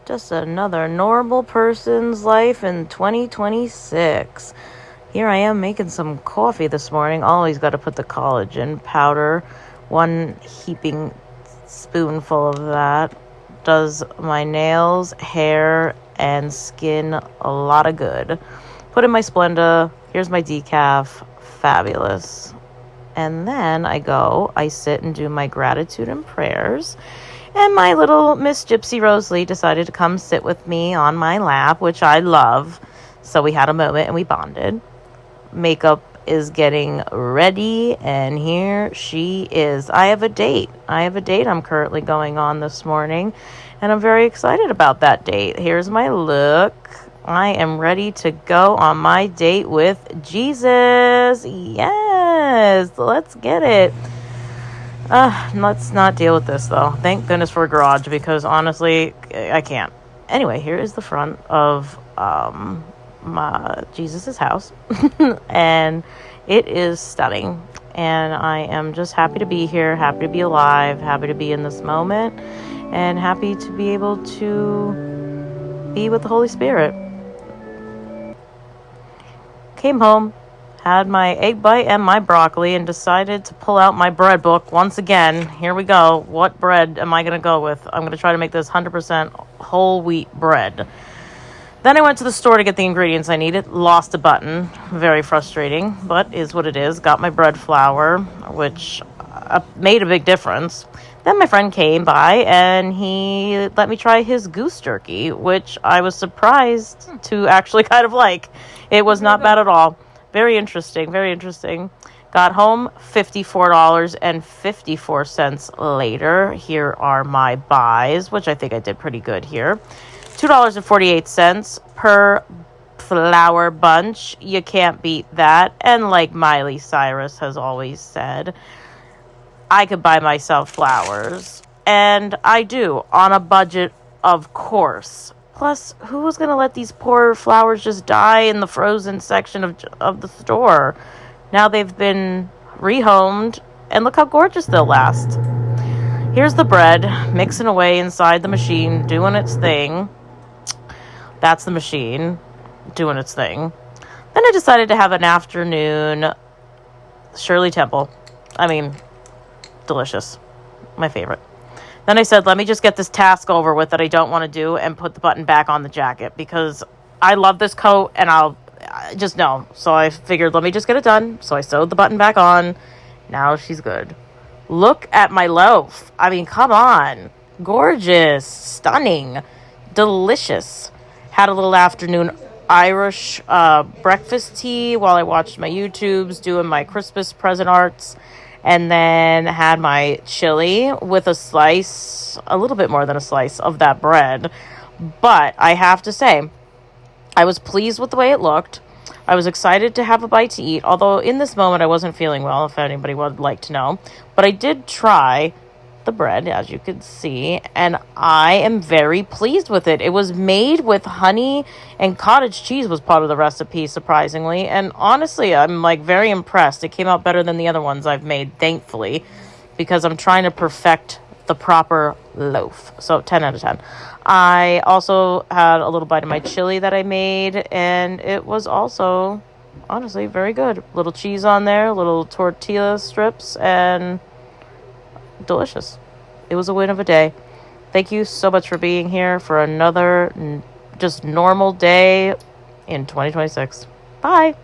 Just another normal person's life in 2026. Here I am making some coffee this morning. Always got to put the collagen powder. One heaping spoonful of that does my nails, hair, and skin a lot of good. Put in my Splenda. Here's my decaf. Fabulous. And then I sit and do my gratitude and prayers. And my little Miss Gypsy Rosalie decided to come sit with me on my lap, which I love. So we had a moment and we bonded. Makeup is getting ready, and here she is. I have a date I'm currently going on this morning, and I'm very excited about that date. Here's my look. I am ready to go on my date with Jesus. Yes, let's get it. Let's not deal with this, though. Thank goodness for a garage, because honestly, I can't. Anyway, here is the front of my Jesus's house, and it is stunning. And I am just happy to be here, happy to be alive, happy to be in this moment, and happy to be able to be with the Holy Spirit. Came home, had my egg bite and my broccoli, and decided to pull out my bread book once again. Here we go. What bread am I going to go with? I'm going to try to make this 100% whole wheat bread. Then I went to the store to get the ingredients I needed. Lost a button. Very frustrating, but is what it is. Got my bread flour, which made a big difference. Then my friend came by and he let me try his goose jerky, which I was surprised to actually kind of like. It was not bad at all. Very interesting, very interesting. Got home $54.54 later. Here are my buys, which I think I did pretty good here. $2.48 per flower bunch. You can't beat that. And like Miley Cyrus has always said, I could buy myself flowers. And I do, on a budget, of course. Plus, who was going to let these poor flowers just die in the frozen section of the store? Now they've been rehomed, and look how gorgeous they'll last. Here's the bread, mixing away inside the machine, doing its thing. That's the machine, doing its thing. Then I decided to have an afternoon Shirley Temple. Delicious. My favorite. Then I said, let me just get this task over with that I don't want to do and put the button back on the jacket, because I love this coat and I just know. So I figured, let me just get it done. So I sewed the button back on. Now she's good. Look at my loaf. Come on. Gorgeous. Stunning. Delicious. Had a little afternoon Irish breakfast tea while I watched my YouTubes, doing my Christmas present arts. And then had my chili with a little bit more than a slice of that bread. But I have to say, I was pleased with the way it looked. I was excited to have a bite to eat, although in this moment I wasn't feeling well, if anybody would like to know. But I did try the bread, as you can see, and I am very pleased with it. It was made with honey, and cottage cheese was part of the recipe, surprisingly. And honestly, I'm very impressed. It came out better than the other ones I've made, thankfully, because I'm trying to perfect the proper loaf. So 10 out of 10. I also had a little bite of my chili that I made, and it was also, honestly, very good. Little cheese on there, little tortilla strips, and delicious. It was a win of a day. Thank you so much for being here for another just normal day in 2026. Bye.